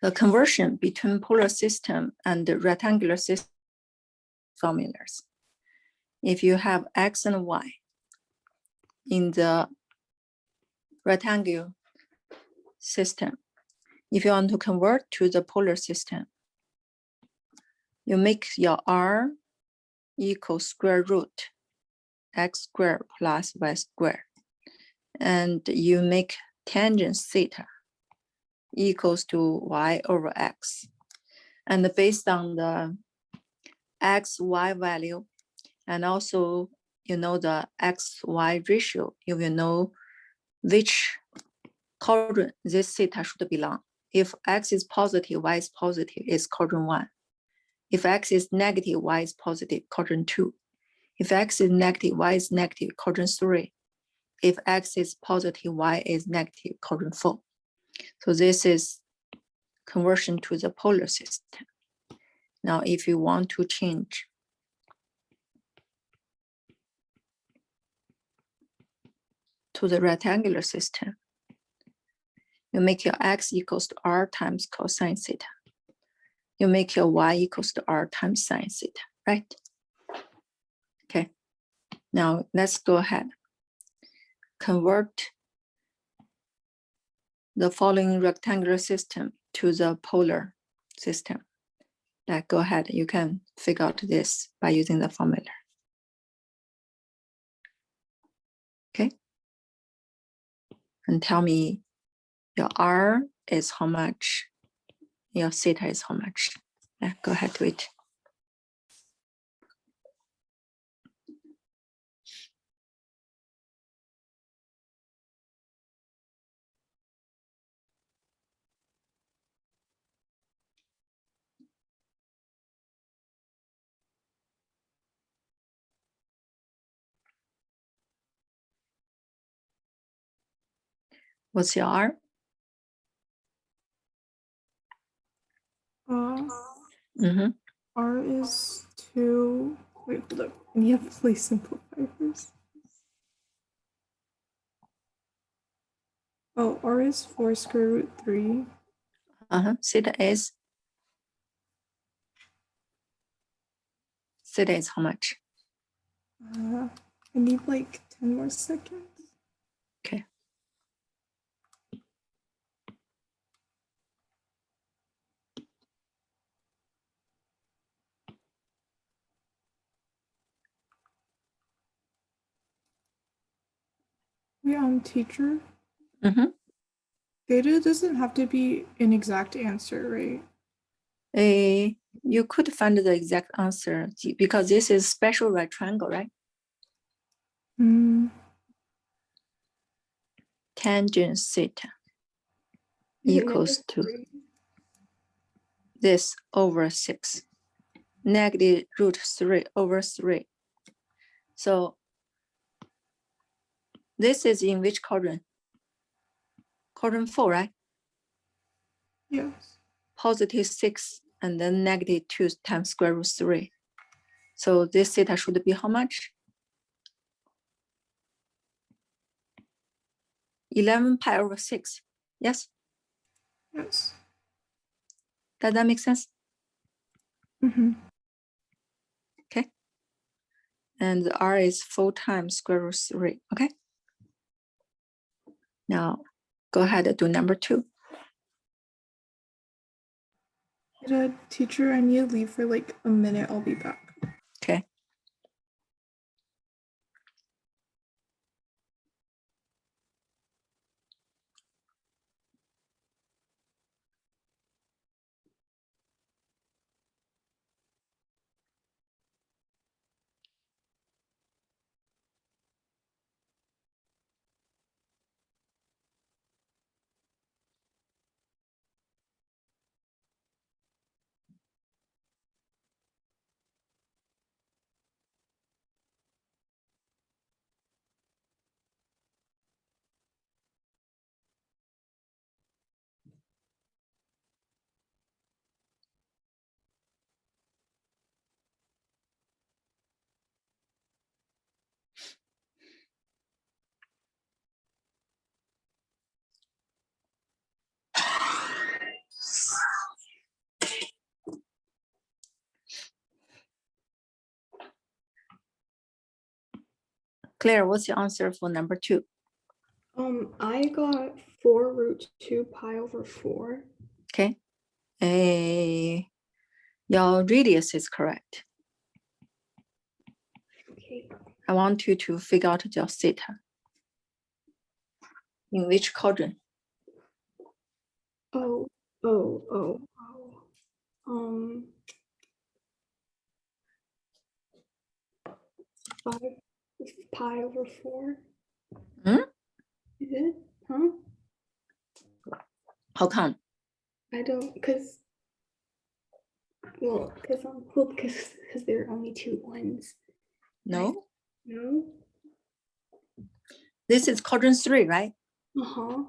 the conversion between polar system and the rectangular system formulas. If you have x and y in the rectangular system, if you want to convert to the polar system, you make your r equals square root x squared plus y squared, and you make tangent theta equals to y over x. And based on the x, y value, and also you know the x, y ratio, you will know which quadrant this theta should belong. If x is positive, y is positive, it's quadrant 1. If x is negative, y is positive, quadrant 2. If x is negative, y is negative, quadrant 3. If x is positive, y is negative, quadrant 4. So this is conversion to the polar system. Now, if you want to change to the rectangular system, you make your x equals to r times cosine theta. You make your y equals to r times sine theta, right? Okay, now let's go ahead. Convert the following rectangular system to the polar system. Like, go ahead, you can figure out this by using the formula. Okay, and tell me your r is how much, your theta is how much. Yeah, go ahead, do it. What's your r? R is 2. Wait, hold up. And you have to play simplify first. Oh, R is 4 square root 3. Theta is how much? I need like 10 more seconds. Okay. Yeah, teacher. Theta doesn't have to be an exact answer, right? You could find the exact answer because this is special right triangle, right? Tangent theta equals to this over 6, negative root 3 over 3. So this is in which quadrant? Quadrant 4, right? Yes. Positive 6 and then negative 2 times square root 3. So this theta should be how much? 11 pi over 6. Yes? Yes. Does that make sense? Okay. And the r is 4 times square root 3. Okay. Now go ahead and do number 2. Teacher, I need to leave for like a minute. I'll be back. Okay. Claire, what's your answer for number 2? I got 4 root 2 pi over 4. Okay. Your radius is correct. Okay. I want you to figure out your theta. In which quadrant? Oh. 5 pi over 4. Hmm? Is it? Huh? How come? I don't, because there are only 2 ones. No. No? This is quadrant 3, right? Uh-huh.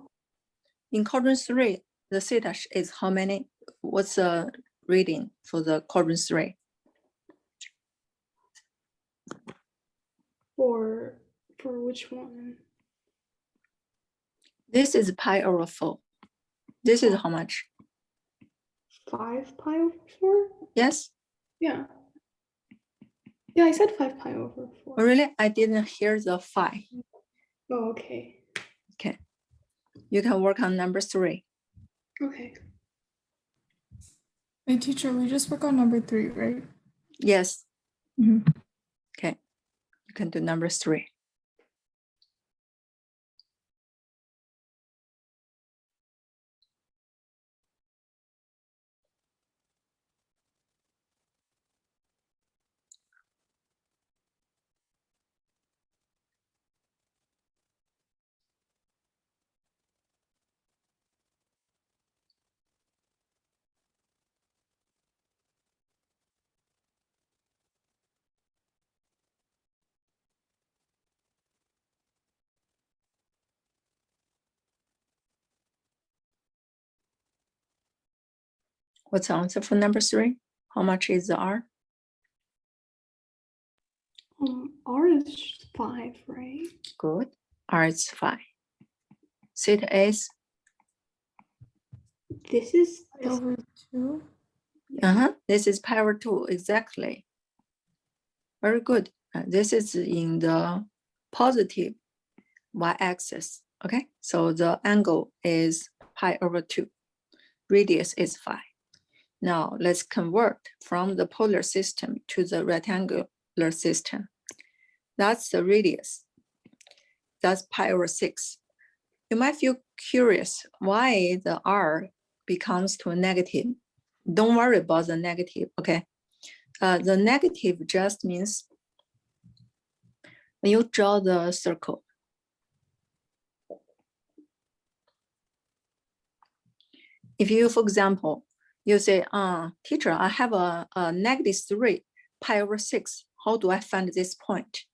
In quadrant 3, the theta is how many? What's the reading for the quadrant 3? For which one? This is pi over 4. This is how much? 5 pi over 4? Yes? Yeah. Yeah, I said 5 pi over 4. Oh, really? I didn't hear the 5. Oh, okay. Okay. You can work on number 3. Okay. Hey, teacher, we just work on number 3, right? Yes. Mhm. Okay. You can do number 3. What's the answer for number 3? How much is the R? R is 5, right? Good. R is 5. Theta is? This is Pi over 2. This is pi over 2, exactly. Very good. This is in the positive y-axis, okay? So the angle is pi over 2. Radius is 5. Now let's convert from the polar system to the rectangular system. That's the radius. That's pi over 6. You might feel curious why the R becomes to a negative. Don't worry about the negative, okay? The negative just means when you draw the circle, if you, for example, you say, teacher, I have a -3 pi over 6. How do I find this point?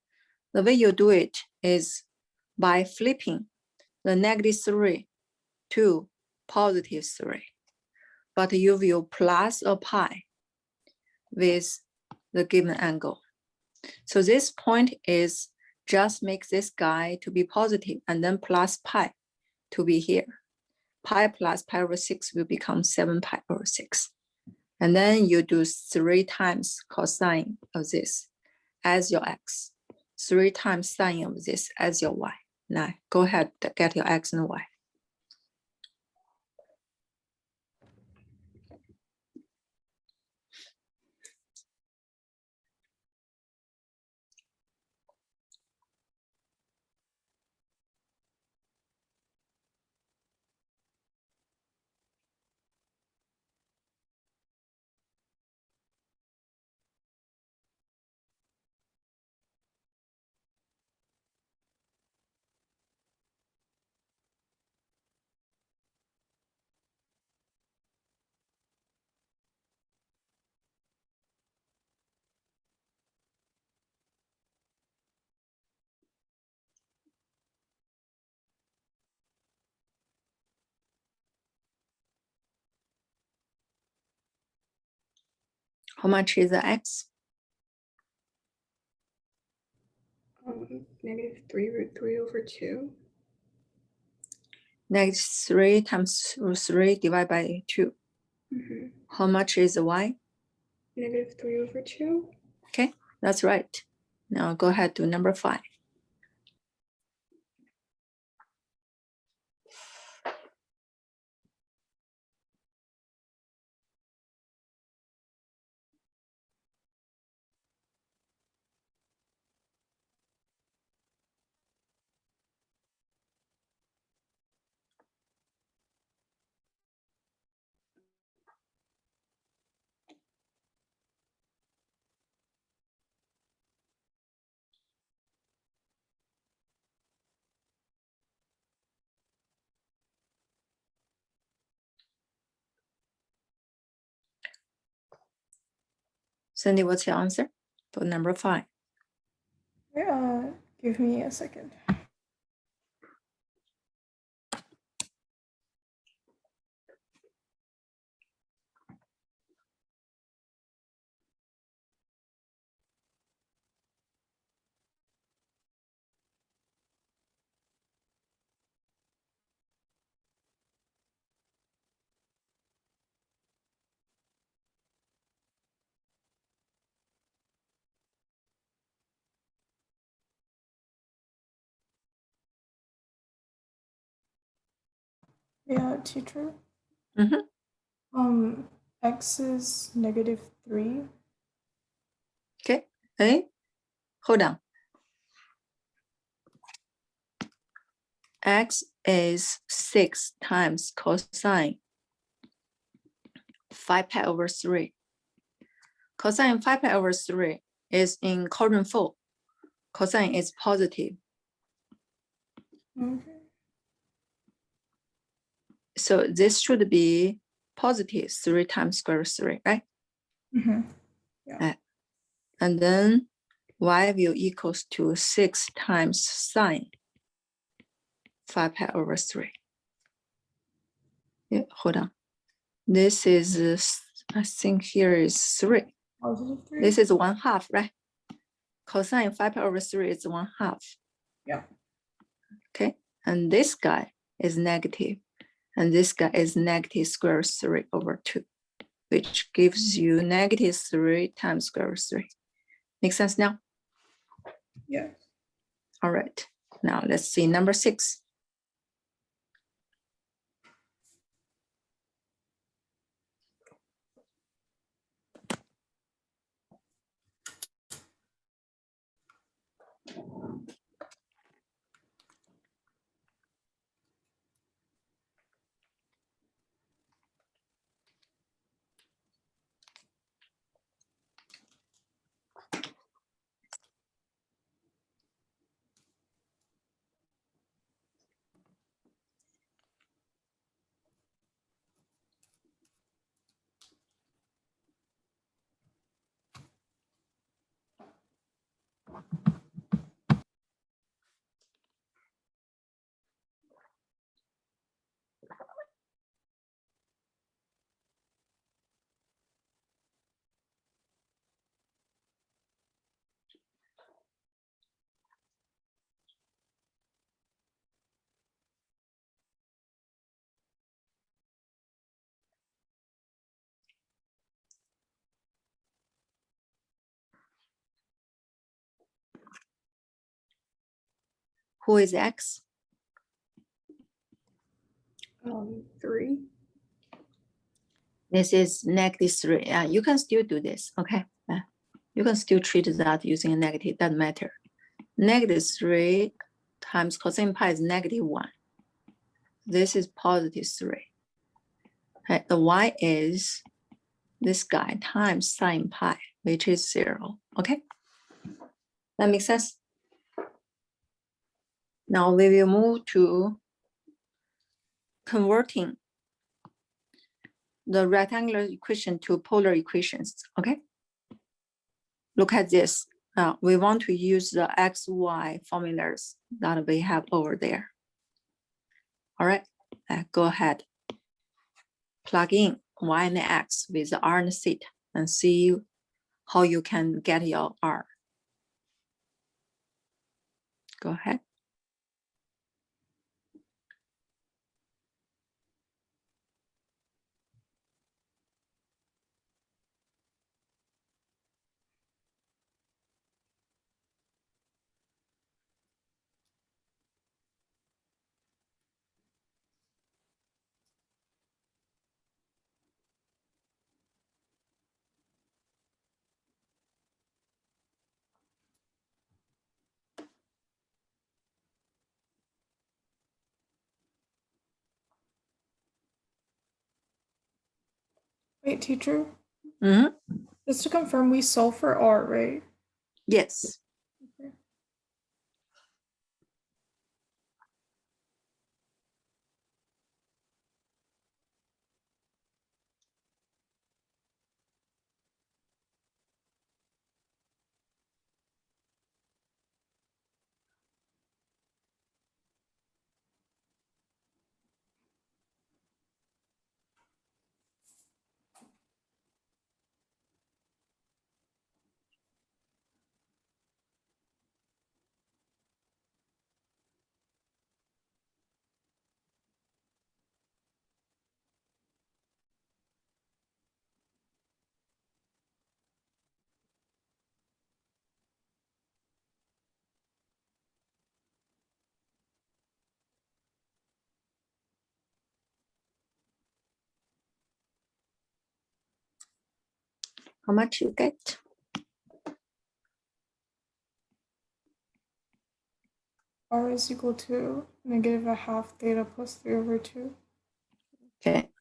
The way you do it is by flipping the -3 to +3. But you will plus a pi with the given angle. So this point is just make this guy to be positive and then plus pi to be here. Pi plus pi over 6 will become 7 pi over 6. And then you do 3 times cosine of this as your x, 3 times sine of this as your y. Now go ahead, get your x and y. How much is the x? -3 root 3 over 2. -3 times root 3 divided by 2. How much is the y? -3 over 2. Okay, that's right. Now go ahead to number 5. Cindy, what's your answer for number 5? Give me a second. Yeah, teacher. Mm-hmm. X is -3. Okay. Hey, hold on. X is 6 times cosine 5 pi over 3. Cosine 5 pi over 3 is in quadrant 4. Cosine is positive. Okay. So this should be positive 3 times square root 3, right? Mm-hmm. Yeah. And then y will equals to 6 times sine 5 pi over 3. Yeah, hold on. This is, I think here is 3. +3. This is 1/2, right? Cosine 5 pi over 3 is 1/2. Yeah. Okay, and this guy is negative, and this guy is negative square root 3 over 2, which gives you -3 times square root 3. Make sense now? Yes. All right, now let's see number 6. Who is X? 3. This is -3. Yeah, you can still do this, okay? You can still treat that using a negative, doesn't matter. -3 times cosine pi is -1. This is +3. Okay, the y is this guy times sine pi, which is 0, okay? That makes sense? Now we will move to converting the rectangular equation to polar equations, okay? Look at this. We want to use the x, y formulas that we have over there. All right, go ahead. Plug in y and x with r and theta and see how you can get your r. Go ahead. Wait, teacher. Mm-hmm. Just to confirm, we solve for R, right? Yes. Okay. How much you get? R is equal to -1/2 theta plus 3/2. Okay.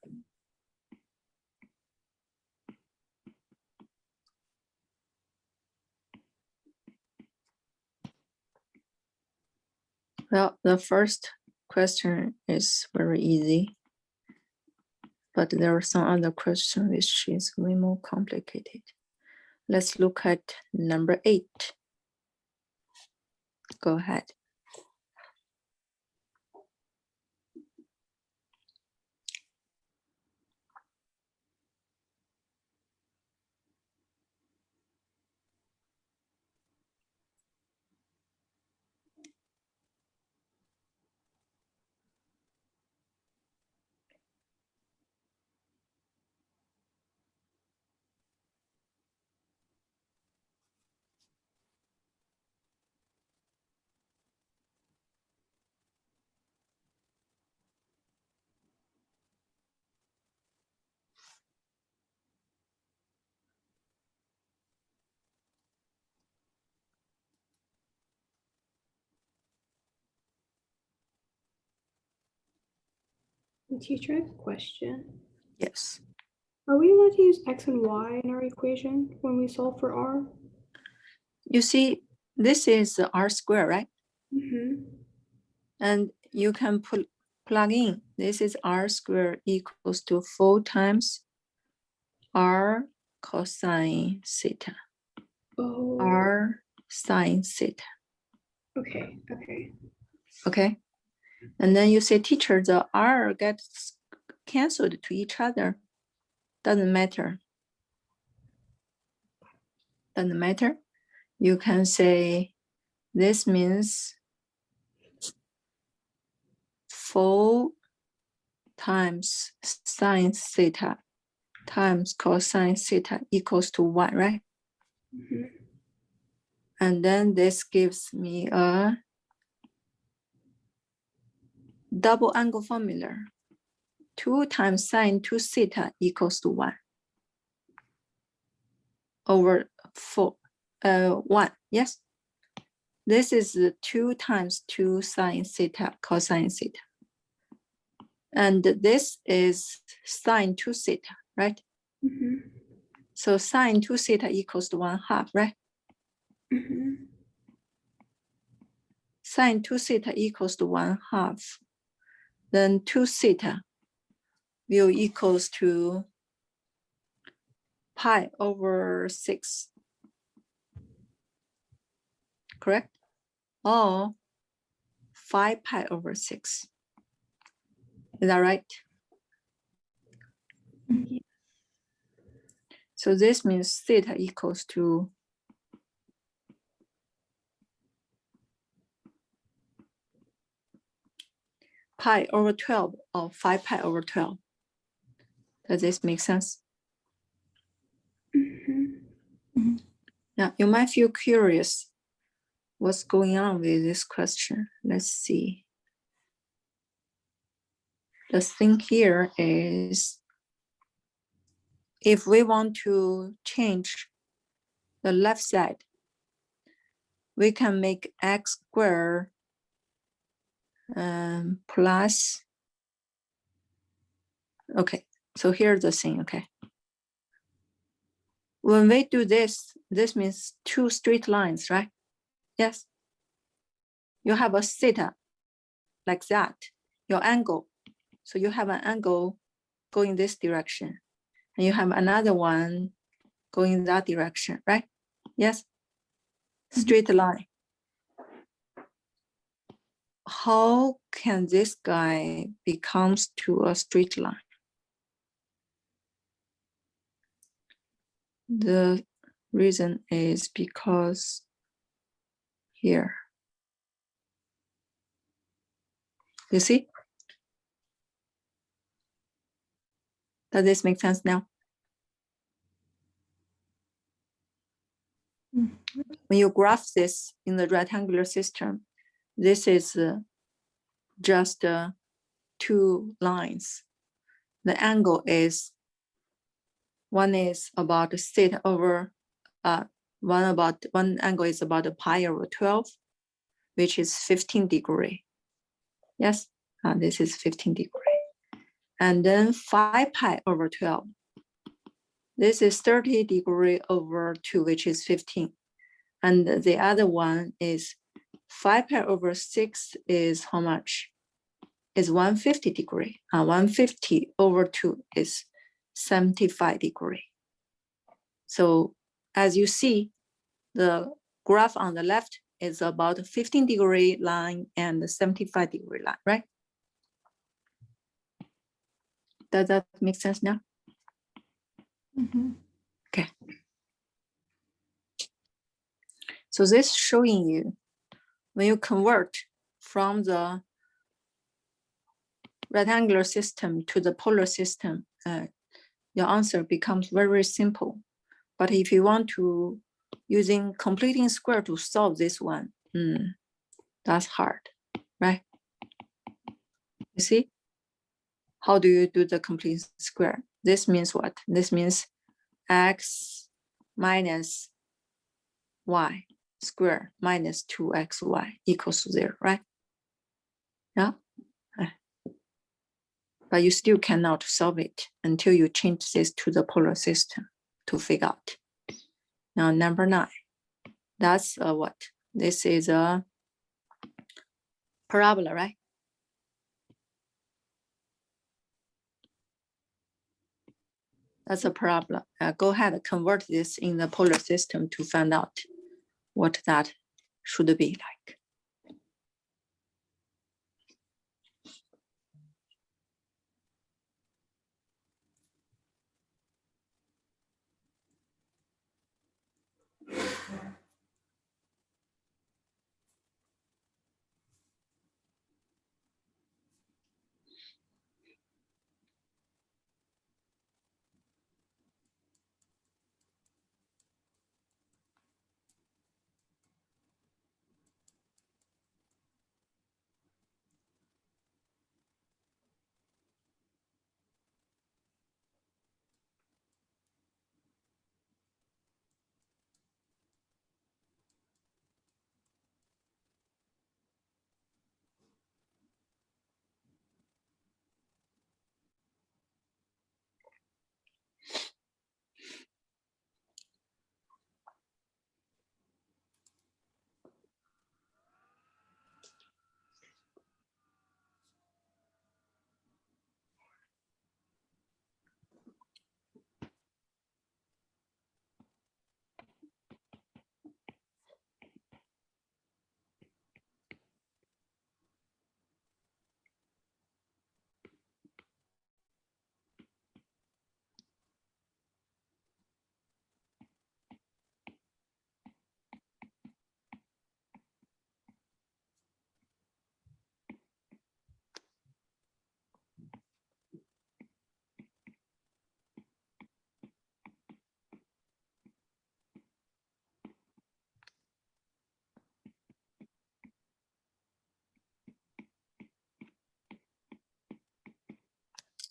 Well, the first question is very easy, but there are some other questions which is way more complicated. Let's look at number 8. Go ahead. Teacher, I have a question. Yes. Are we allowed to use x and y in our equation when we solve for r? You see, this is r squared, right? Mm-hmm. And you can plug in. This is r squared equals to 4 times r cosine theta. Oh. R sine theta. Okay. Okay. Okay. And then you say, teacher, the r gets canceled to each other. Doesn't matter. Doesn't matter. You can say this means 4 times sine theta times cosine theta equals to 1, right? Mm-hmm. And then this gives me a double angle formula. 2 times sine 2 theta equals to 1 over 4, 1, yes? This is 2 times 2 sine theta cosine theta. And this is sine 2 theta, right? Mm-hmm. So sine 2 theta equals to 1/2, right? Mm-hmm. Sine 2 theta equals to 1/2. Then 2 theta will equals to pi over 6, correct? Or 5 pi over 6. Is that right? Mm-hmm. So this means theta equals to pi over 12 or 5 pi over 12. Does this make sense? Mm-hmm. Now, you might feel curious what's going on with this question. Let's see. The thing here is, if we want to change the left side, we can make x squared plus, okay, so here's the thing, okay. When we do this, this means 2 straight lines, right? Yes. You have a theta like that, your angle. So you have an angle going this direction, and you have another one going that direction, right? Yes. Straight line. How can this guy becomes to a straight line? The reason is because here. You see? Does this make sense now? When you graph this in the rectangular system, this is just 2 lines. The angle is One is about theta over, one angle is about pi over 12, which is 15 degree. Yes, this is 15 degree. And then 5 pi over 12. This is 30 degree over 2, which is 15. And the other one is 5 pi over 6 is how much? Is 150 degree. 150 over 2 is 75 degree. So as you see, the graph on the left is about 15 degree line and the 75 degree line, right? Does that make sense now? Mm-hmm. Okay. So this showing you when you convert from the rectangular system to the polar system, your answer becomes very simple. But if you want to using completing square to solve this one, that's hard, right? You see? How do you do the complete square? This means what? This means x minus y square minus 2xy equals 0, right? Yeah. But you still cannot solve it until you change this to the polar system to figure out. Now, number 9, that's what? This is a parabola, right? That's a parabola. Go ahead, convert this in the polar system to find out what that should be like.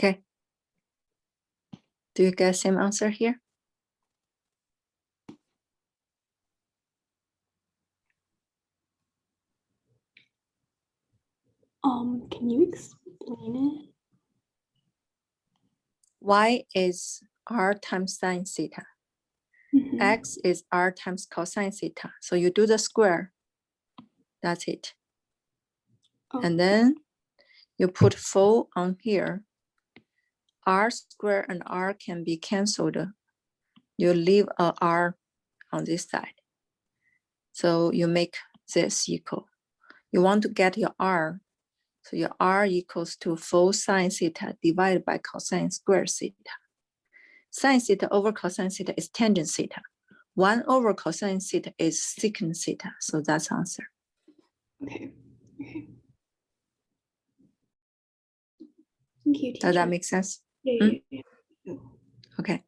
Okay. Do you get same answer here? Can you explain it? Y is r times sine theta. Mhm. X is r times cosine theta. So you do the square. That's it. Oh. And then you put 4 on here. R square and R can be canceled. You leave a R on this side. So you make this equal. You want to get your R. So your R equals to 4 sine theta divided by cosine square theta. Sine theta over cosine theta is tangent theta. 1 over cosine theta is secant theta. So that's the answer. Okay. Okay. Thank you, teacher. Does that make sense? Yeah. Okay.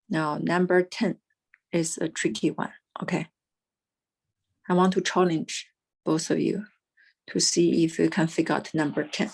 Now, number 10 is a tricky one. Okay. I want to challenge both of you, to see if you can figure out number 10.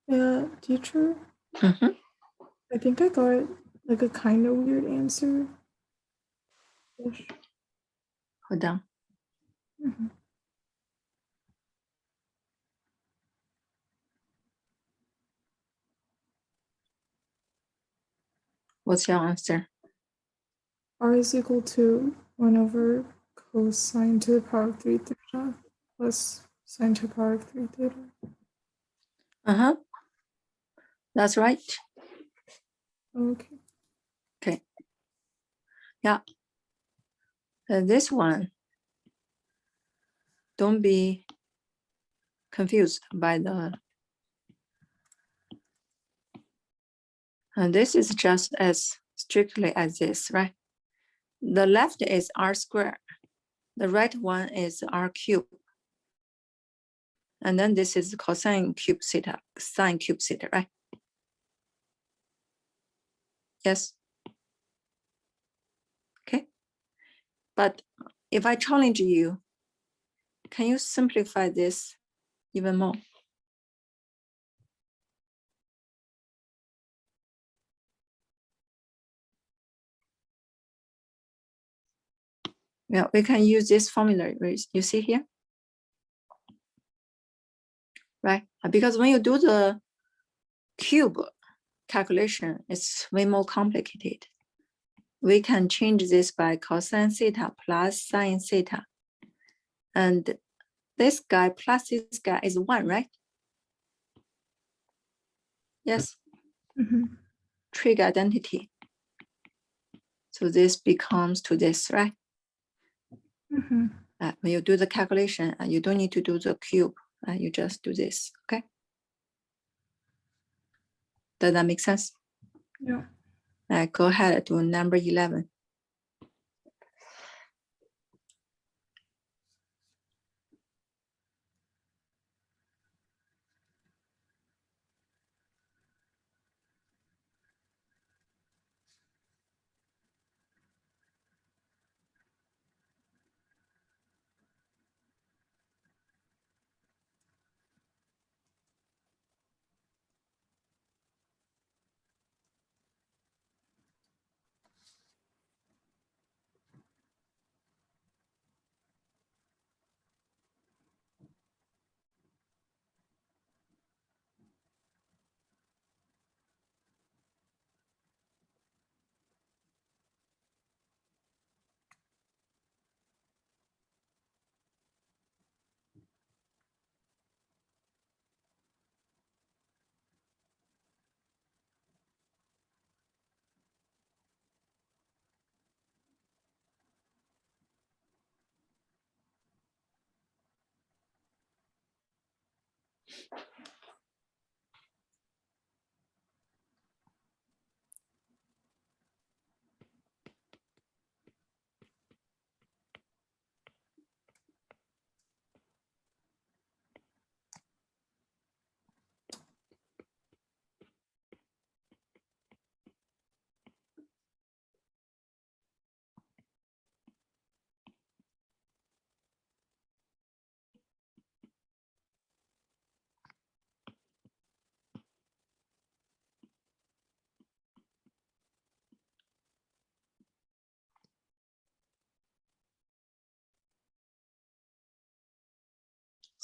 Yeah, teacher, Mhm. I think I got like a kind of weird answer. Ish. Hold on. Mhm. What's your answer? R is equal to 1 over cosine to the power of 3 theta plus sine to the power of 3 theta. Uh-huh. That's right. Okay. Okay. Yeah. This one, don't be confused by the, and this is just as strictly as this, right? The left is r squared. The right one is r cubed. And then this is cosine cube theta, sine cube theta, right? Yes. Okay. But if I challenge you, can you simplify this even more? Yeah, we can use this formula you see here, right? Because when you do the cube calculation, it's way more complicated. We can change this by cosine theta plus sine theta. And this guy plus this guy is 1, right? Yes, Mhm. trig identity. So this becomes to this, right? Mhm. When you do the calculation, you don't need to do the cube. You just do this, okay? Does that make sense? Yeah. Go ahead, do number 11.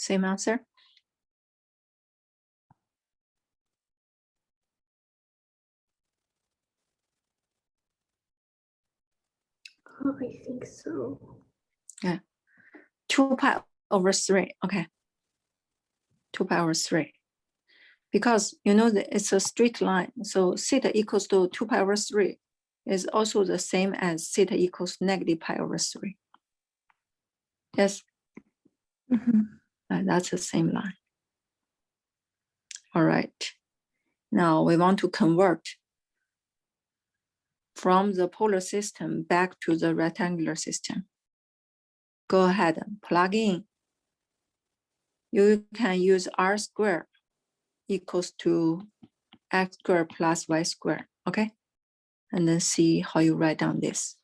Same answer? Oh, I think so. Yeah. 2 pi over 3. Okay. 2 pi over 3. Because you know that it's a straight line. So theta equals to 2 pi over 3 is also the same as theta equals negative pi over 3. Yes, that's the same line. All right. Now we want to convert from the polar system back to the rectangular system. Go ahead and plug in. You can use r squared equals to x squared plus y squared, okay? And then see how you write down this.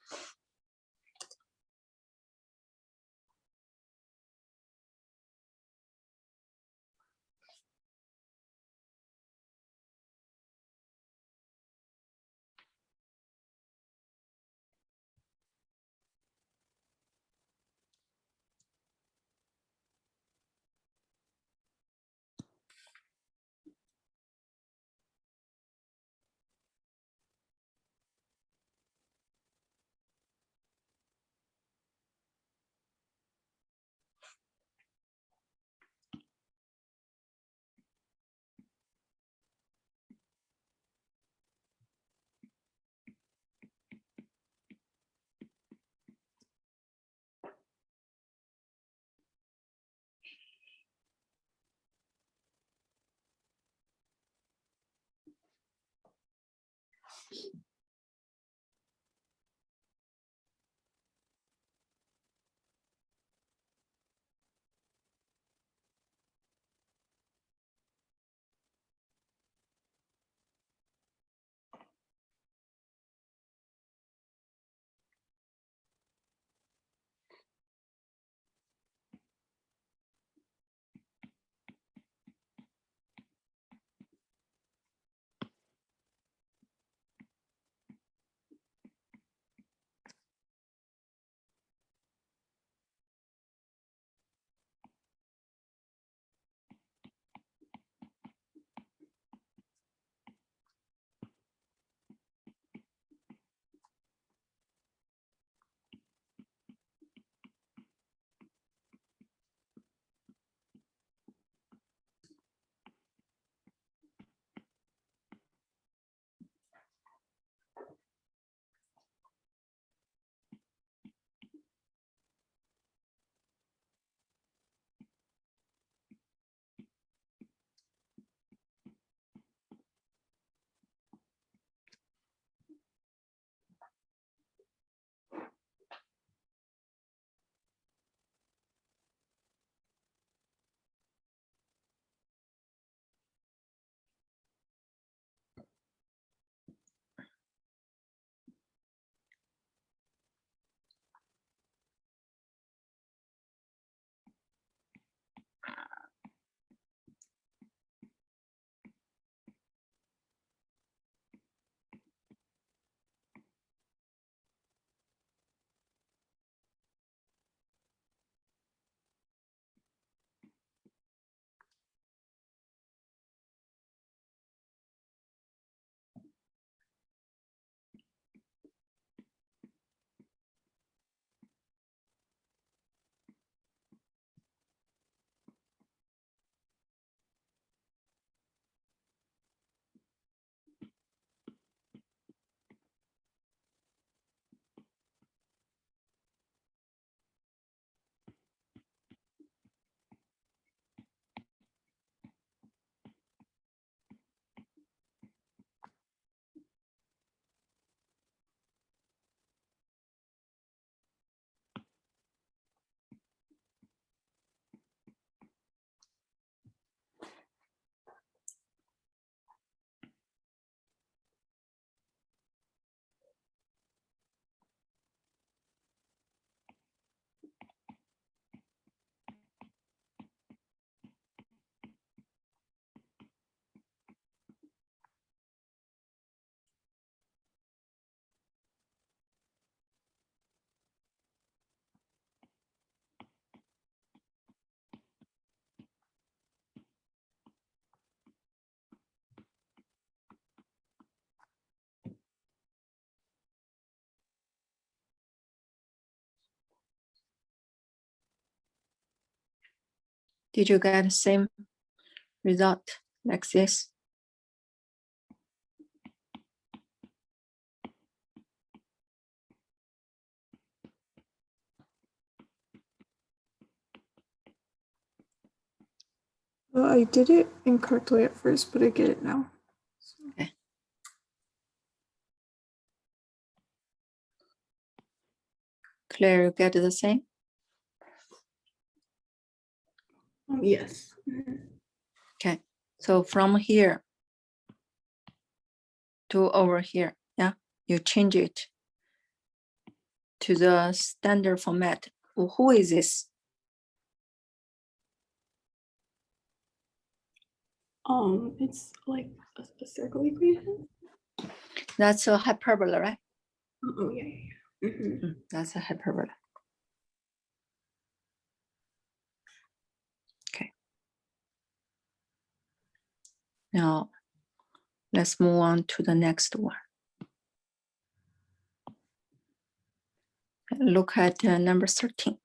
Did you get the same result like this? Well, I did it incorrectly at first, but I get it now. Okay. Claire, you get the same? Yes. Okay, so from here to over here, yeah, you change it to the standard format. Who is this? It's like a circle equation. That's a hyperbola, right? Oh yeah, yeah, yeah. Mhm. That's a hyperbola. Okay. Now, let's move on to the next one. Look at number 13.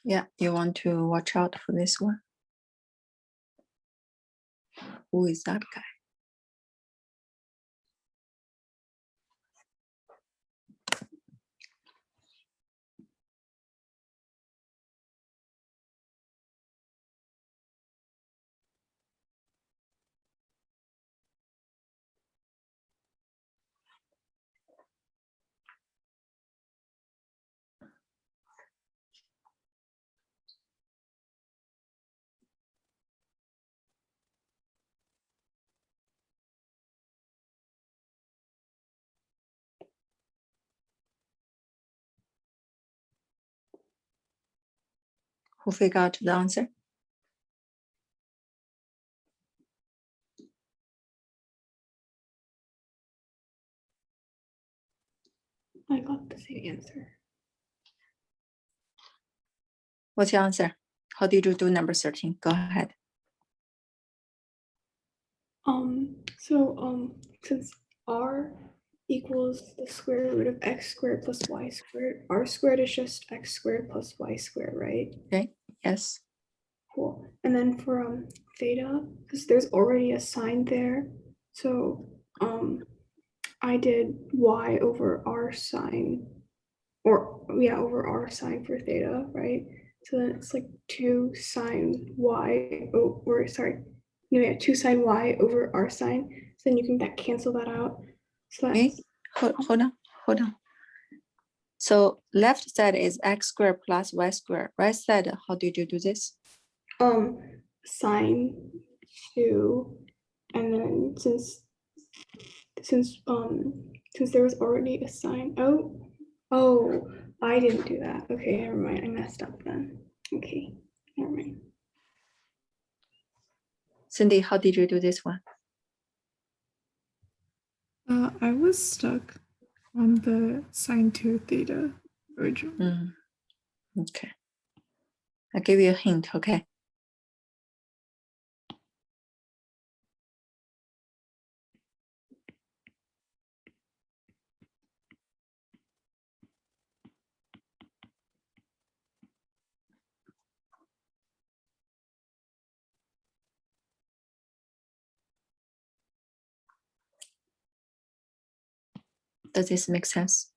Yeah, you want to watch out for this one. Who is that guy? Who figured out the answer? I got the same answer. What's your answer? How did you do number 13? Go ahead. Since r equals the square root of x squared plus y squared, r squared is just x squared plus y squared, right? Okay, yes. Cool. And then for theta, because there's already a sign there, so I did y over r sine, or yeah, over r sine for theta, right? So then it's like 2 sine y, or sorry, no, yeah, 2 sine y over r sine. So then you can cancel that out. So Wait, that's hold on. So left side is x squared plus y squared. Right side, how did you do this? sine 2, and then since there was already a sign. Oh, I didn't do that. Okay, never mind. I messed up then. Okay. Never mind. Cindy, how did you do this one? I was stuck on the sine 2 theta originally. Okay. I'll give you a hint, okay? Does this make sense?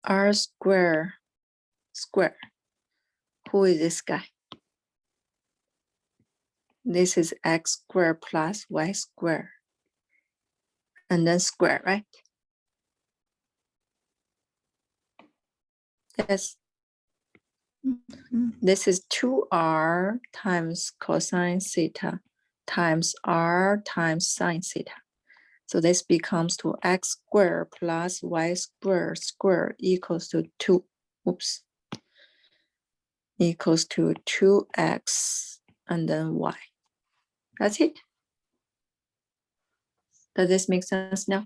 R square. Who is this guy? This is x squared plus y squared. And then square, right? Yes. This is 2r times cosine theta times r times sine theta. So this becomes to x squared plus y squared equals to 2. Oops. Equals to 2x and then y. That's it. Does this make sense now?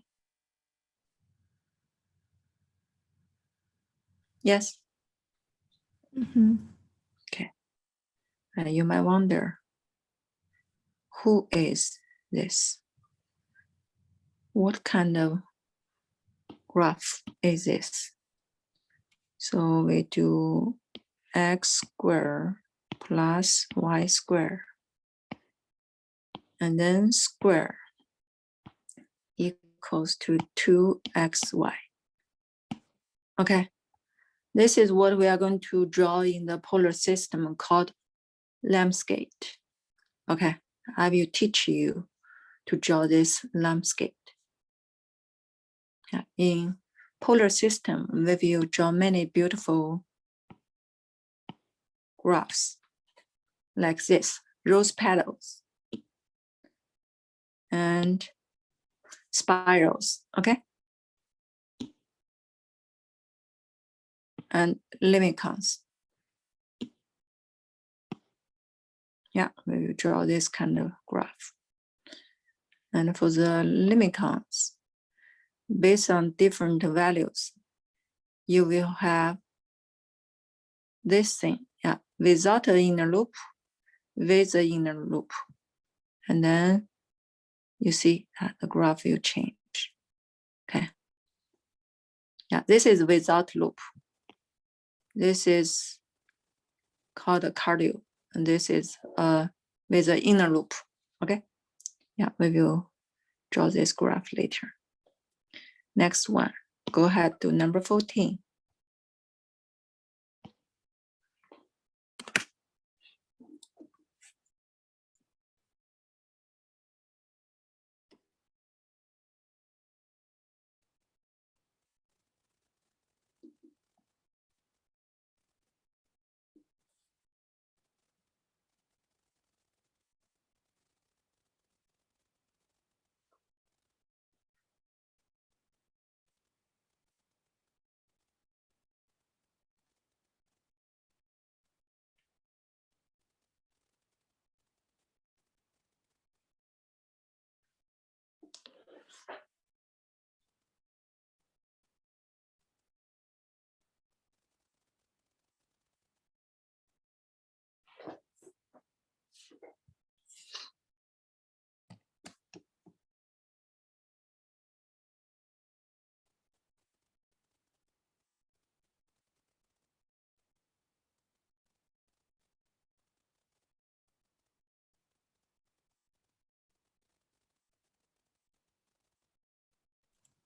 Yes. Okay. You might wonder, who is this? What kind of graph is this? So we do x squared plus y squared and then square equals to 2xy. Okay, this is what we are going to draw in the polar system called landscape. Okay, I will teach you to draw this landscape. In polar system, we will draw many beautiful graphs like this, rose petals and spirals, okay? And limicons. Yeah, we will draw this kind of graph. And for the limicons, based on different values, you will have this thing, yeah, without an inner loop, with the inner loop. And then you see that the graph will change. Okay. Yeah, this is without loop. This is called a cardio, and this is with the inner loop. Okay. Yeah, we will draw this graph later. Next one, go ahead to number 14.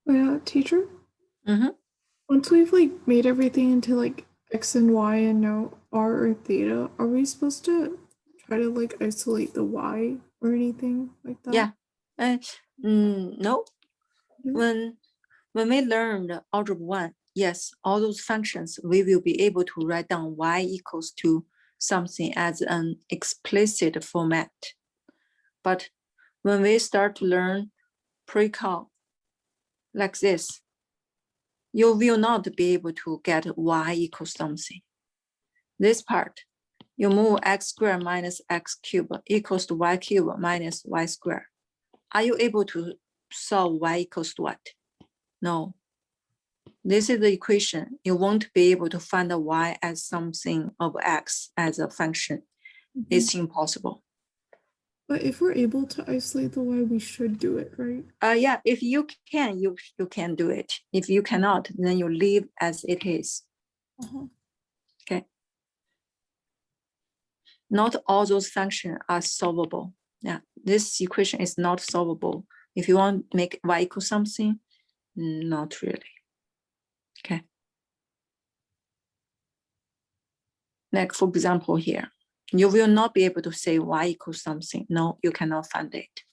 Oh, yeah, teacher. Mhm. Once we've like made everything into like x and y and no r or theta, are we supposed to try to like isolate the y or anything like that? Yeah. No. No? When we learned algebra 1, yes, all those functions, we will be able to write down y equals to something as an explicit format. But when we start to learn pre-cal like this, you will not be able to get y equals something. This part, you move x squared minus x cubed equals to y cubed minus y squared. Are you able to solve y equals to what? No. This is the equation. You won't be able to find the y as something of x as a function. It's impossible. But if we're able to isolate the y, we should do it, right? Yeah, if you can, you can do it. If you cannot, then you leave as it is. Okay. Not all those functions are solvable. Yeah, this equation is not solvable. If you want to make y equal something, not really. Okay. Like for example here, you will not be able to say y equals something. No, you cannot find it.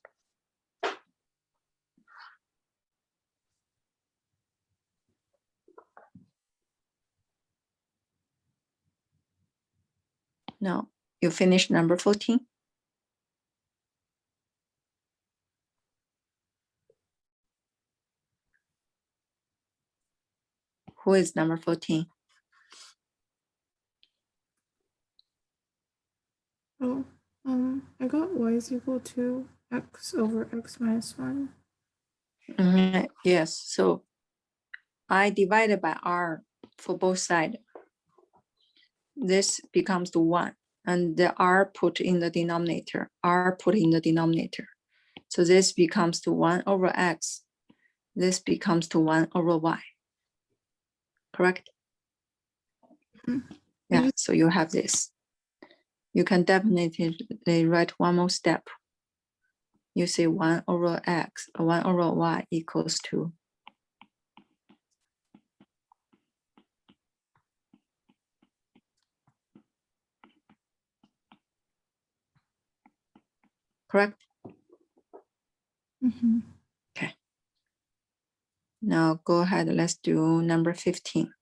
No, you finish number 14. Who is number 14? Oh, I got y is equal to x over x minus 1. Yes, so I divided by r for both sides. This becomes the 1, and the r put in the denominator, r put in the denominator. So this becomes to 1 over x. This becomes to 1 over y. Correct? Yeah, so you have this. You can definitely write one more step. You say 1 over x, 1 over y equals to correct? Okay. Now go ahead, let's do number 15.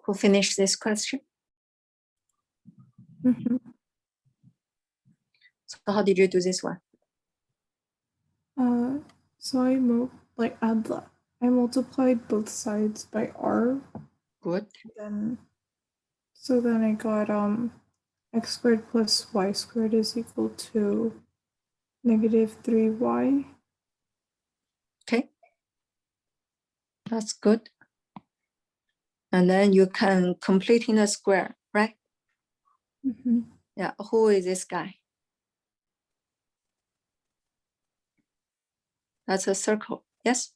Who finished this question? Mhm. So how did you do this one? So I multiplied both sides by r. Good. So then I got x squared plus y squared is equal to -3y. Okay. That's good. And then you can complete in a square, right? Mm-hmm. Yeah. Who is this guy? That's a circle. Yes.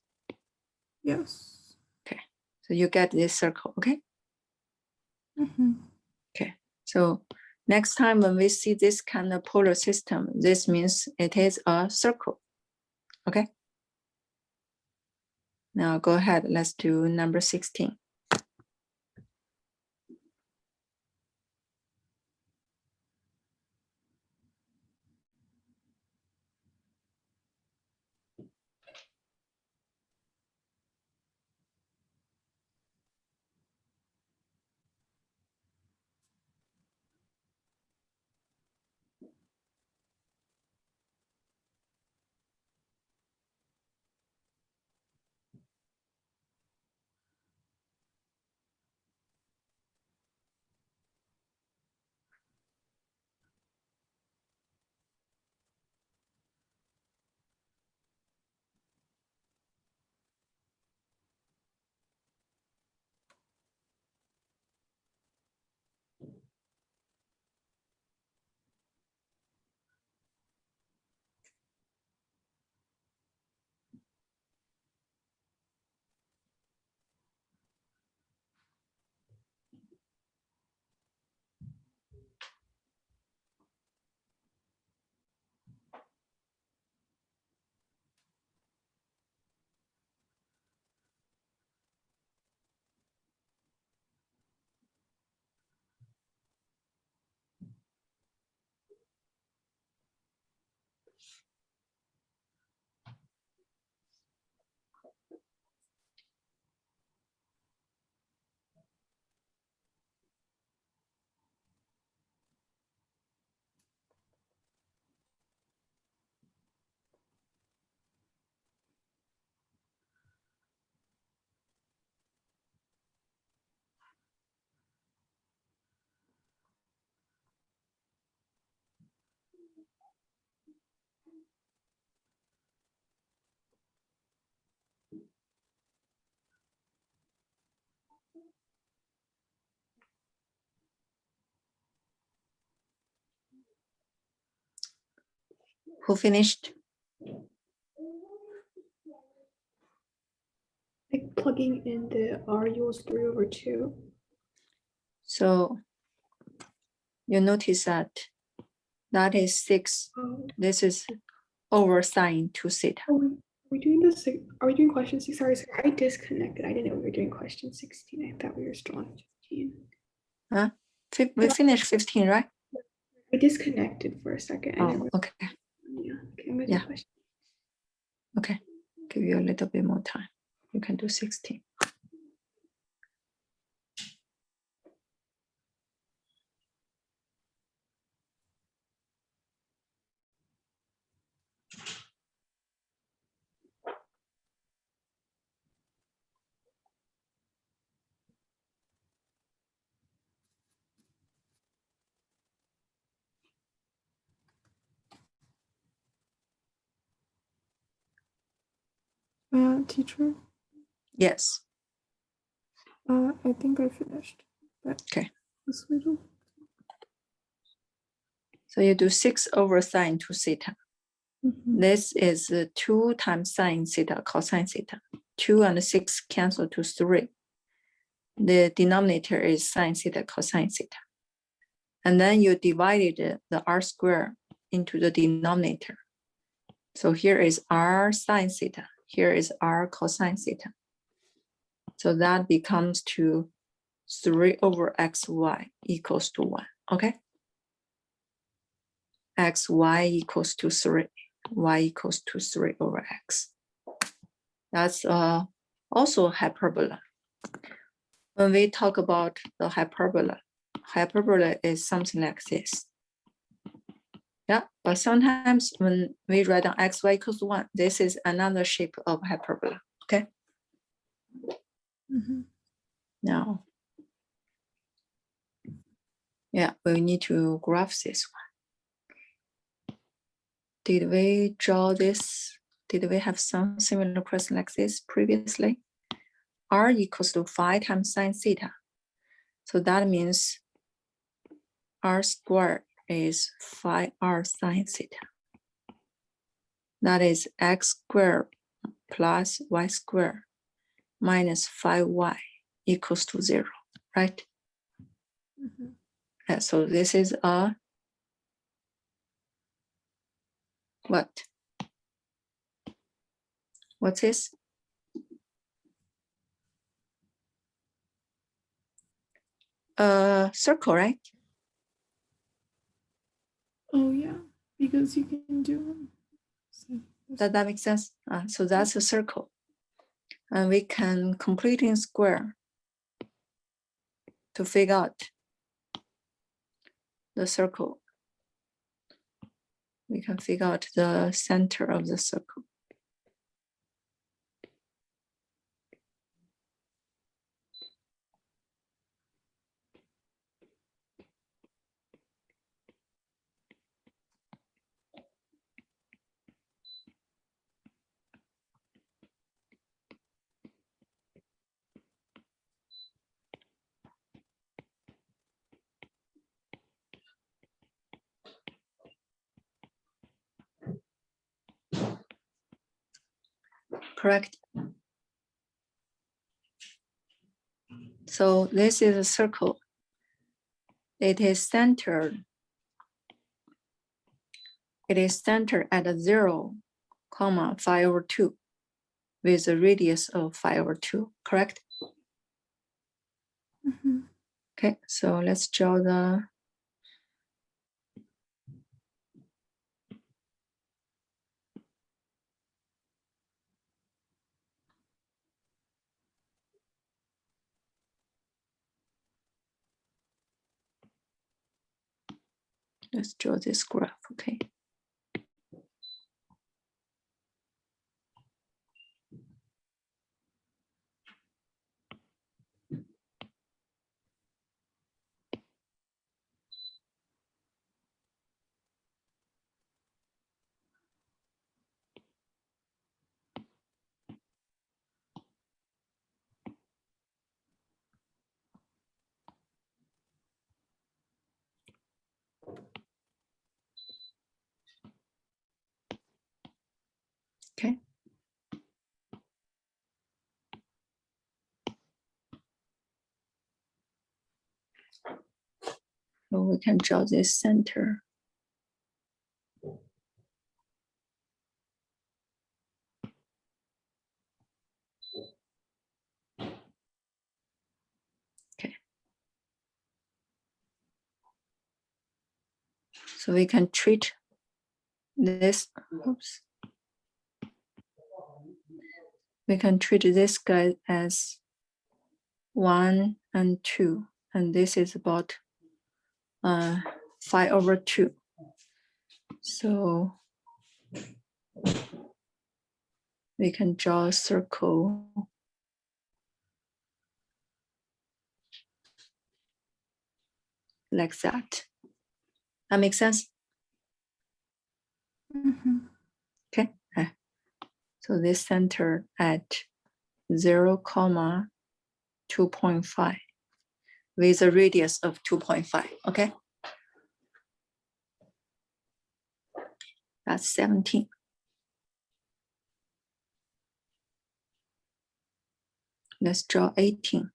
Yes. Okay. So you get this circle. Okay. Mm-hmm. Okay. So next time when we see this kind of polar system, this means it is a circle. Okay. Now go ahead. Let's do number 16. Who finished? Like plugging in the r equals 3/2. So you notice that that is 6. Oh, This is over sine 2 theta. are we doing this? Are we doing question 6? Sorry, I disconnected. I didn't know we were doing question 16. I thought we were still on 15. Huh? We finished 15, right? I disconnected for a second. I Oh, never. okay. Yeah. Okay, I'm gonna Yeah. do question. Okay. Give you a little bit more time. You can do 16. Teacher, Yes. I think I finished. But Okay. this little. So you do 6 over sine 2 theta. Mm-hmm. This is 2 times sine theta cosine theta. 2 and 6 cancel to 3. The denominator is sine theta cosine theta. And then you divided the r square into the denominator. So here is r sine theta. Here is r cosine theta. So that becomes to 3 over xy equals to 1. Okay? xy equals to 3. Y equals to 3 over x. That's also hyperbola. when we talk about the hyperbola is something like this. Yeah, but sometimes when we write down xy equals 1, this is another shape of hyperbola, okay? Mm-hmm. Now, yeah, we need to graph this one. Did we draw this? Did we have some similar question like this previously? R equals to 5 times sine theta. So that means R squared is 5R sine theta. That is x squared plus y squared minus 5y equals to 0, right? Mm-hmm. Yeah, so this is a what? What's this? A circle, right? Oh yeah, because you can do. Does that make sense? So that's a circle. And we can complete in square to figure out the circle. We can figure out the center of the circle. Correct. So this is a circle. It is centered. It is centered at a 0, 5/2 with a radius of 5/2, correct? Mm-hmm. Okay, so let's draw the let's draw this graph, okay? Okay. So we can draw this center. Okay. So we can treat this, oops. We can treat this guy as 1 and 2, and this is about 5/2. So we can draw a circle like that. That makes sense? Mm-hmm. Okay. So this center at 0, 2.5 with a radius of 2.5. Okay. That's 17. Let's draw 18.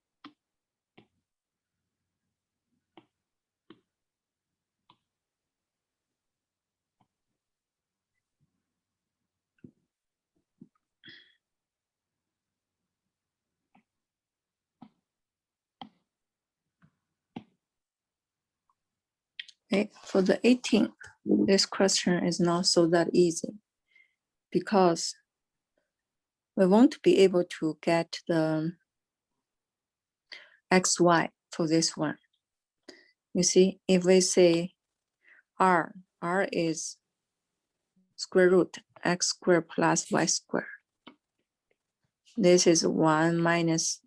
Okay, for the 18, this question is not so that easy because we won't be able to get the xy for this one. You see, if we say r is square root x squared plus y squared. This is 1 minus,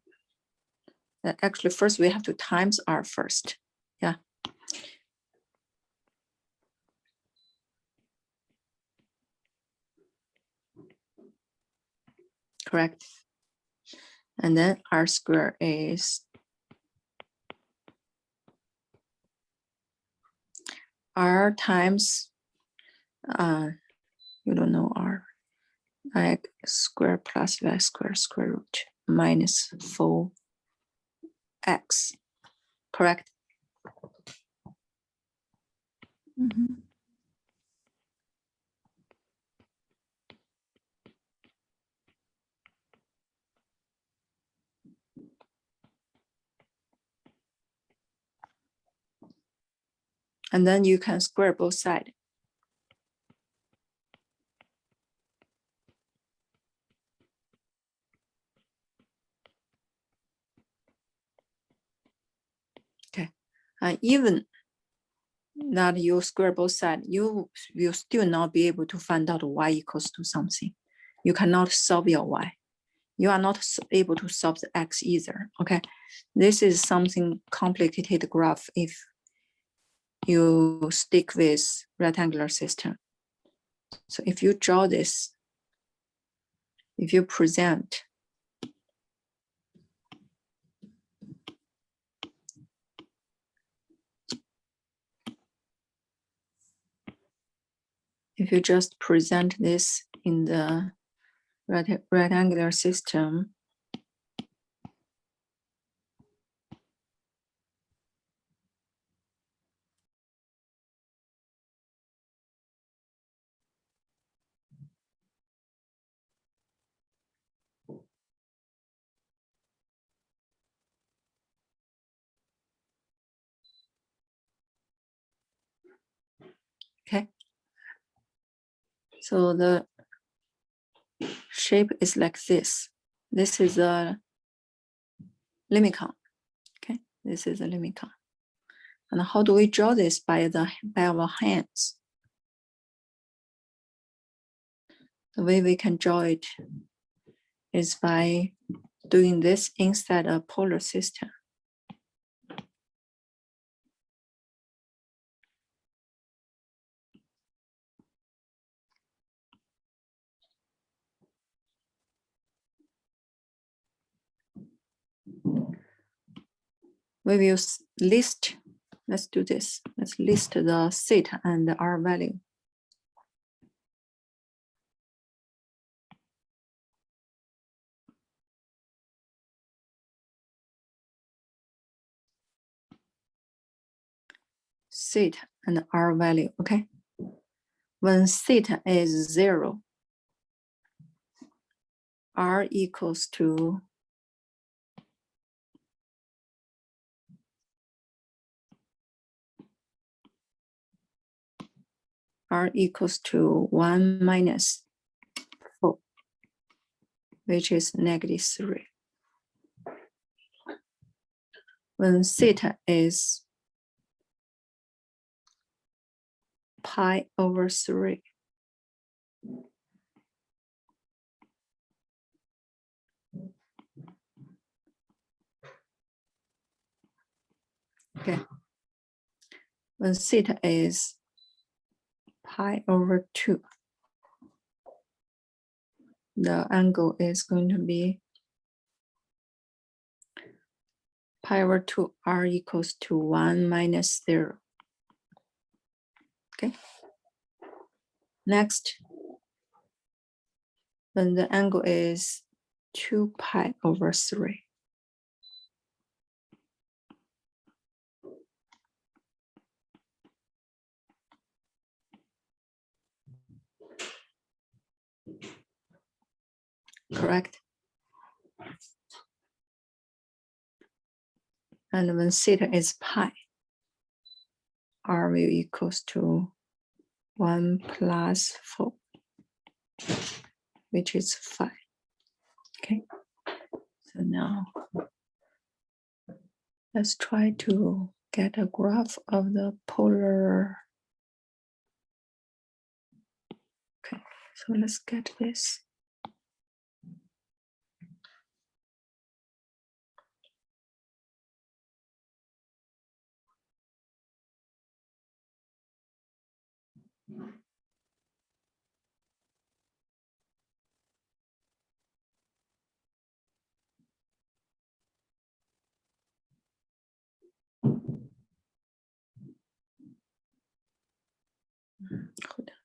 actually first we have to times r first, yeah. Correct. And then r squared is r times, you don't know r, x squared plus y squared square root minus 4x, correct? Mhm. And then you can square both sides. Okay, even that you square both sides, you will still not be able to find out y equals to something. You cannot solve your y. You are not able to solve the x either, okay? This is something complicated graph if you stick with rectangular system. So if you draw this, if you present, if you just present this in the rectangular system, okay? So the shape is like this. This is a limicon, okay? This is a limicon. And how do we draw this by our hands? The way we can draw it is by doing this inside a polar system. We will list, let's do this. Let's list the theta and the r value. Theta and r value, okay? When theta is 0, r equals to r equals to 1 minus 4, which is -3. When theta is pi over 3, okay. When theta is pi over 2, the angle is going to be pi over 2, r equals to 1 minus 0. Okay. Next, when the angle is 2 pi over 3. Correct? And when theta is pi, r will equals to 1 plus 4, which is 5. Okay. So now Let's try to get a graph of the polar. Okay, so let's get this. Hold on.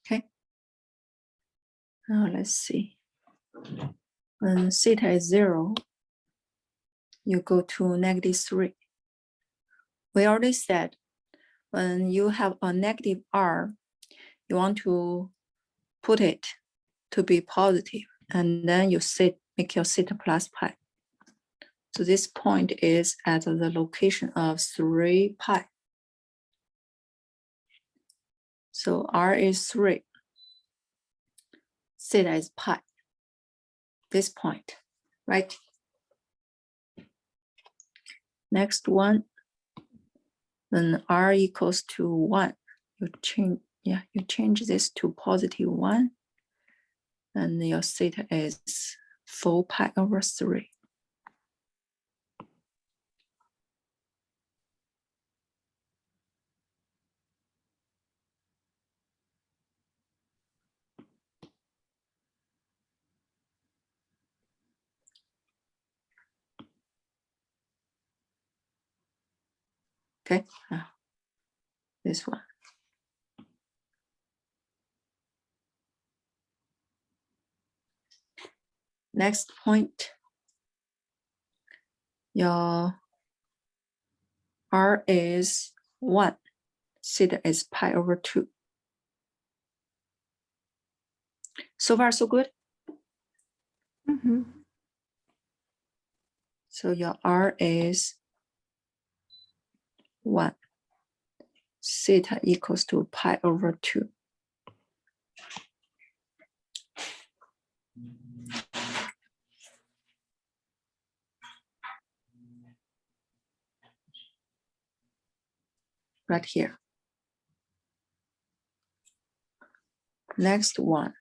Okay. Now let's see. When theta is 0, you go to -3. We already said when you have a negative r, you want to put it to be positive, and then you make your theta plus pi. So this point is at the location of 3 pi. So r is 3, theta is pi. This point, right? Next one, when r equals to 1, you change this to +1, and your theta is 4 pi over 3. Okay, this one. Next point, your r is 1, theta is pi over 2. So far, so good. Mm-hmm. So your r is 1, theta equals to pi over 2. Right here. Next one.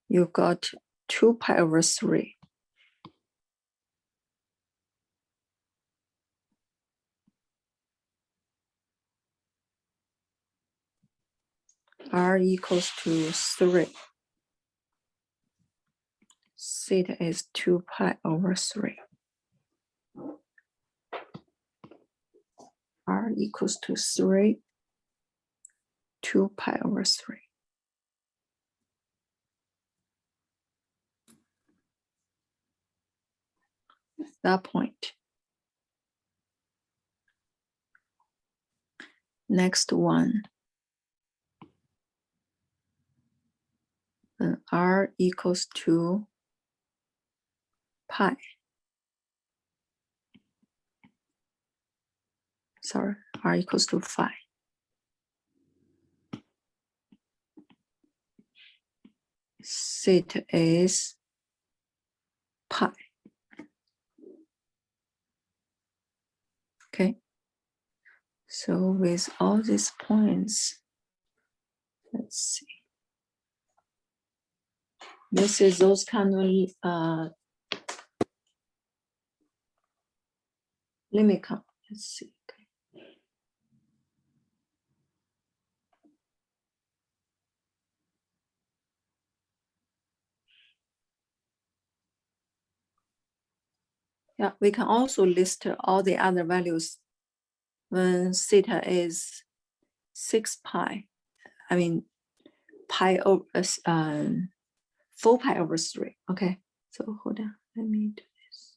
You got 2 pi over 3. R equals to 3. Theta is 2 pi over 3. R equals to 3, 2 pi over 3. That point. Next one. Then R equals to pi. Sorry, R equals to 5. Theta is pi. Okay. So with all these points, let's see. This is those kind of limit count. Let's see. Okay. Yeah, we can also list all the other values when theta is 6 pi. I mean, pi over 4 pi over 3. Okay, so hold on, let me do this.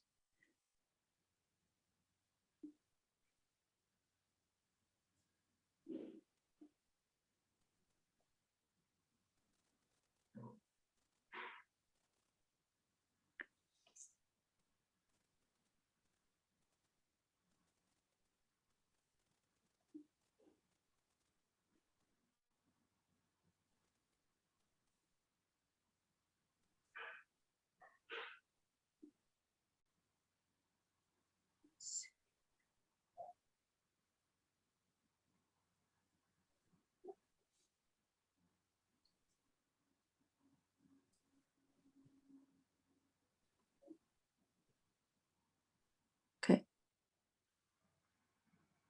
Okay.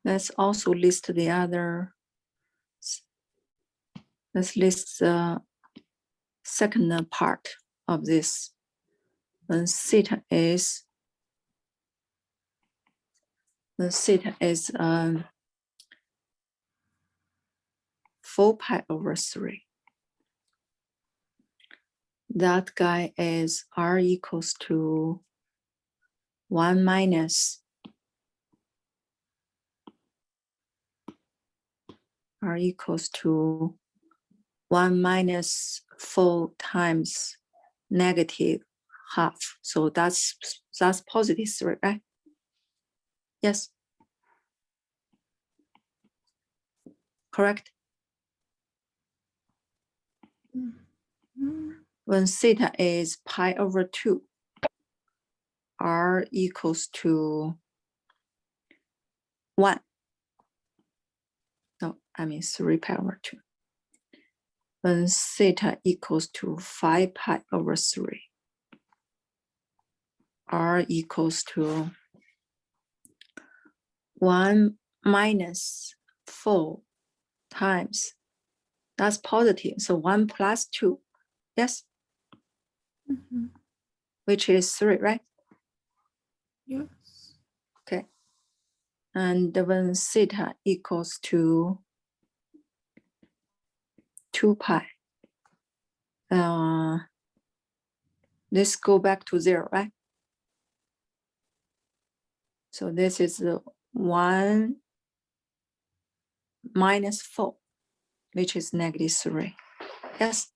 Let's also list the other. Let's list the second part of this. When theta is 4 pi over 3. That guy is r equals to 1 minus r equals to 1 minus 4 times negative half. So that's positive 3, right? Yes. Correct. When theta is pi over 2, r equals to 1. No, I mean 3 pi over 2. When theta equals to 5 pi over 3, r equals to 1 minus 4 times, that's positive, so 1 plus 2, yes, which is 3, right? Yes. Okay. And when theta equals to 2 pi, this go back to 0, right? So this is 1 minus 4, which is negative 3. Yes.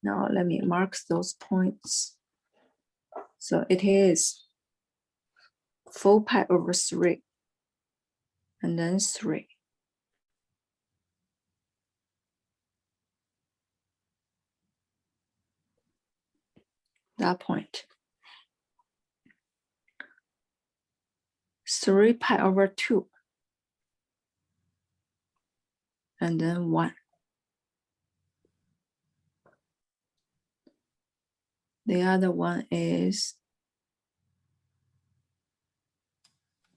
Now let me mark those points. So it is 4 pi over 3, and then 3. That point. 3 pi over 2, and then 1. The other one is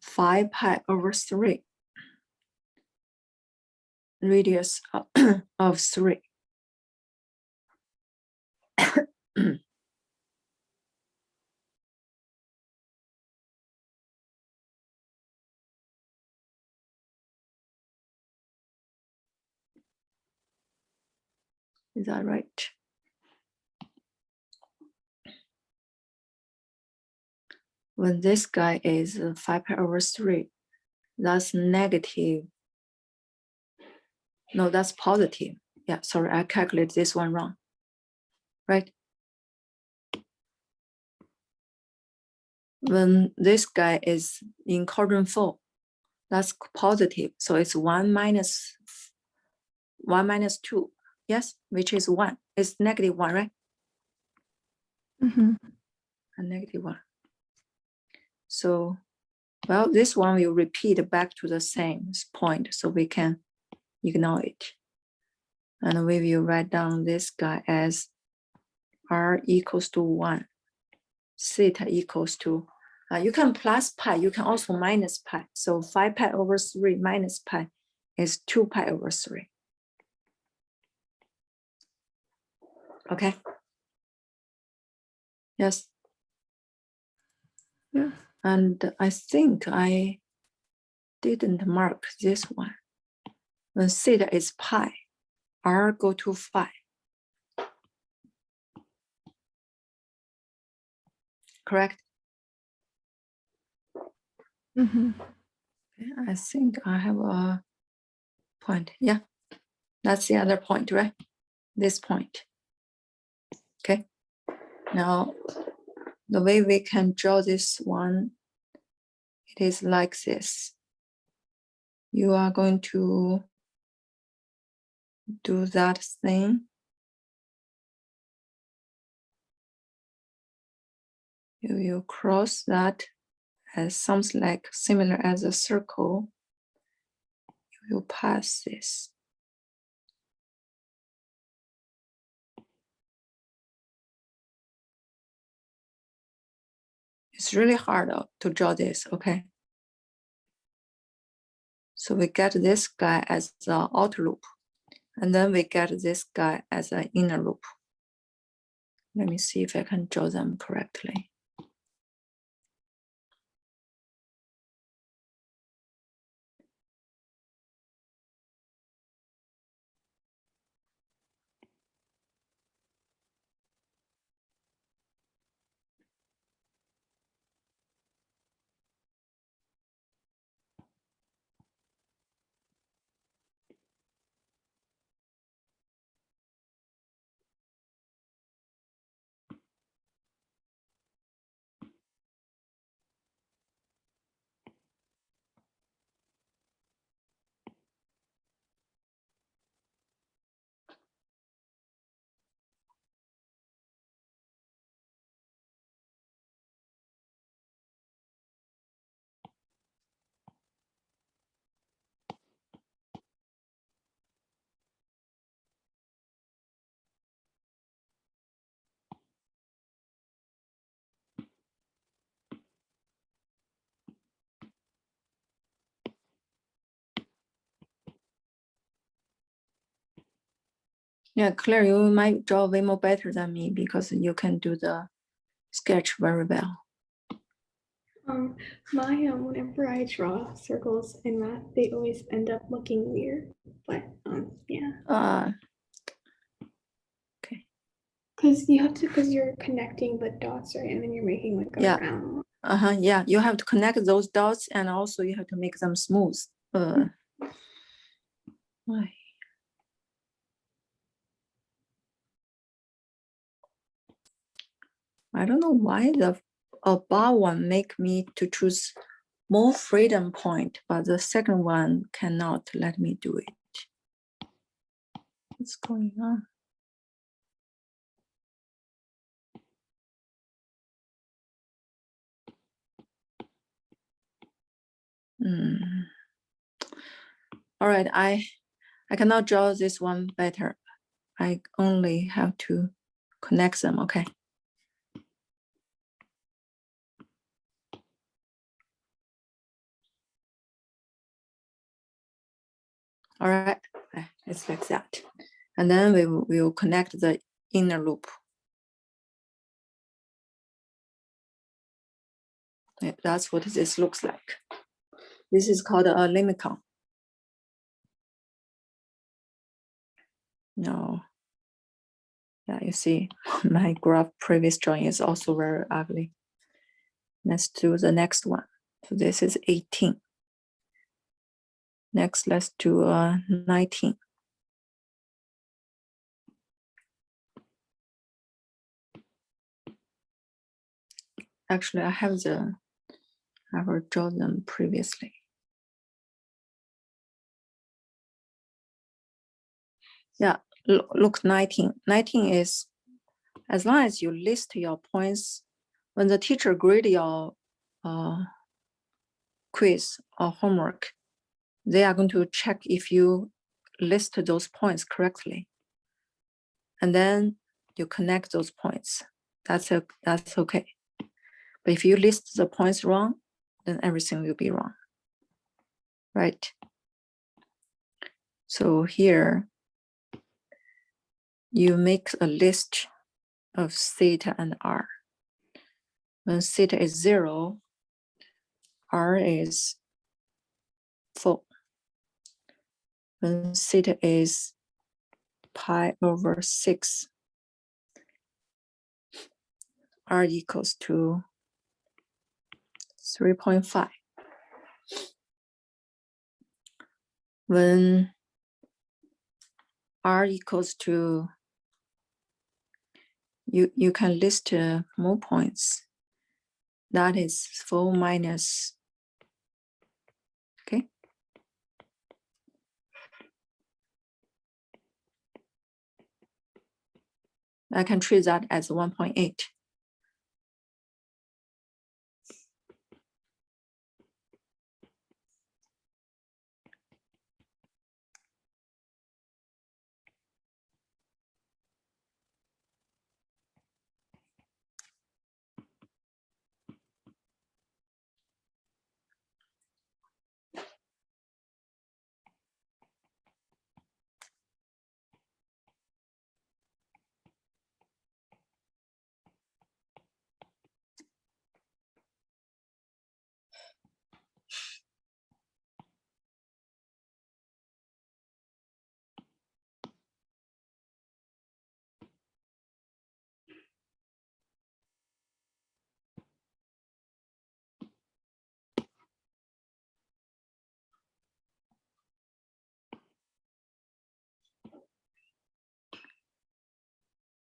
5 pi over 3, radius of 3. Is that right? When this guy is 5 pi over 3, that's negative. No, that's positive. Yeah, sorry, I calculated this one wrong. Right? When this guy is in quadrant 4, that's positive. So it's 1 minus 2. Yes, which is 1. It's negative 1, right? A negative 1. So Well, this one will repeat back to the same point, so we can ignore it. And we will write down this guy as r equals to 1, theta equals to, you can plus pi, you can also minus pi. So 5 pi over 3 minus pi is 2 pi over 3. Okay. Yes. Yeah. And I think I didn't mark this one. When theta is pi, r go to 5. Correct? Mm-hmm. I think I have a point. Yeah, that's the other point, right? This point. Okay. Now, the way we can draw this one, it is like this. You are going to do that thing. You will cross that as something like similar as a circle. You will pass this. It's really hard to draw this, okay? So we get this guy as the outer loop, and then we get this guy as an inner loop. Let me see if I can draw them correctly. Yeah, Claire, you might draw way more better than me because you can do the sketch very well. Whenever I draw circles in math, they always end up looking weird. But yeah. Okay. Because you're connecting the dots, right? And then you're making like a round. Yeah, you have to connect those dots and also you have to make them smooth. I don't know why the above one make me to choose more freedom point, but the second one cannot let me do it. What's going on? All right, I cannot draw this one better. I only have to connect them, okay? All right, it's like that. And then we will connect the inner loop. Yeah, that's what this looks like. This is called a limicon. No. Yeah, you see, my graph previous drawing is also very ugly. Let's do the next one. So this is 18. Next, let's do 19. Actually, I will draw them previously. Yeah, look, 19. 19 is, as long as you list your points, when the teacher grade your quiz or homework, they are going to check if you list those points correctly. And then you connect those points. That's okay. But if you list the points wrong, then everything will be wrong, right? So here, you make a list of theta and r. When theta is 0, r is 4. When theta is pi over 6, r equals to 3.5. When r equals to, you can list more points. That is 4 minus, okay? I can treat that as 1.8.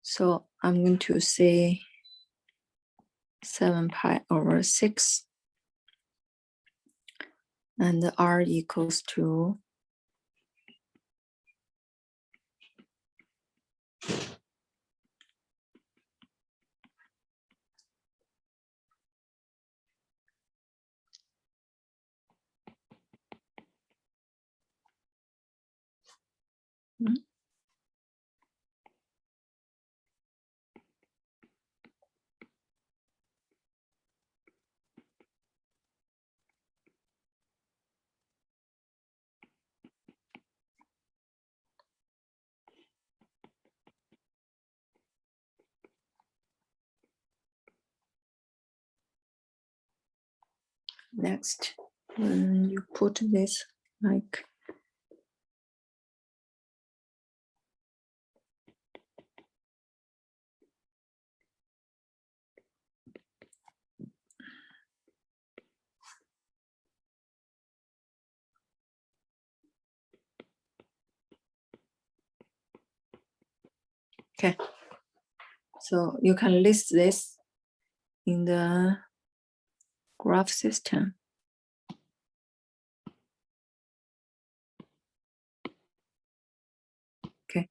So I'm going to say 7 pi over 6, and r equals to 1. Next, when you put this like okay, so you can list this in the graph system. Okay.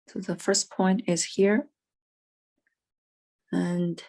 So the first point is here, and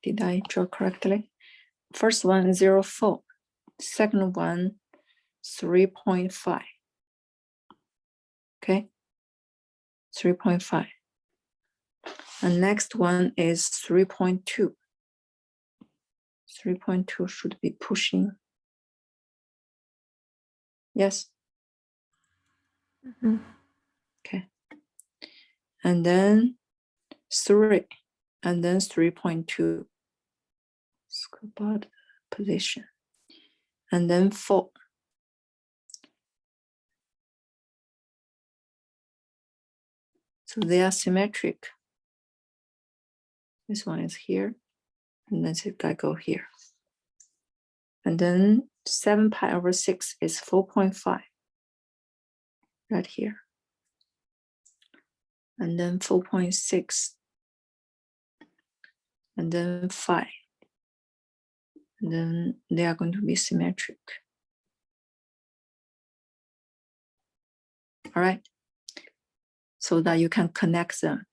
did I draw correctly? First one 0.4, second one 3.5. Okay, 3.5. And next one is 3.2. 3.2 should be pushing. Yes. Mhm. Okay. and then 3, and then 3.2. About position, and then 4. So they are symmetric. This one is here, and then this guy go here. And then 7 pi over 6 is 4.5 right here. And then 4.6, and then 5. And then they are going to be symmetric. All right, so that you can connect them.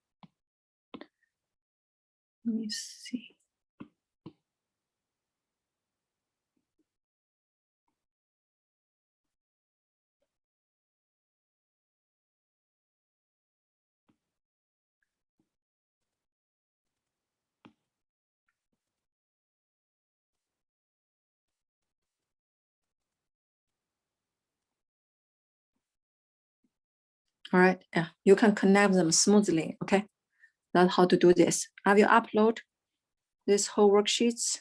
Let me see. All right, yeah, you can connect them smoothly, okay? That's how to do this. I will upload this whole worksheets.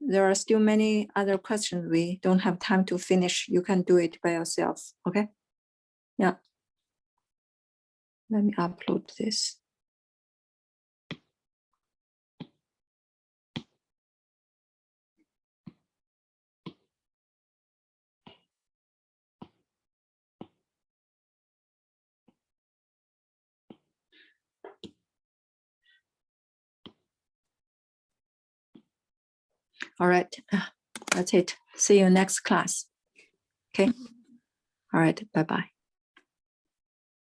There are still many other questions we don't have time to finish. You can do it by yourself, okay? Yeah. Let me upload this. All right, that's it. See you next class. Okay. All right, bye-bye.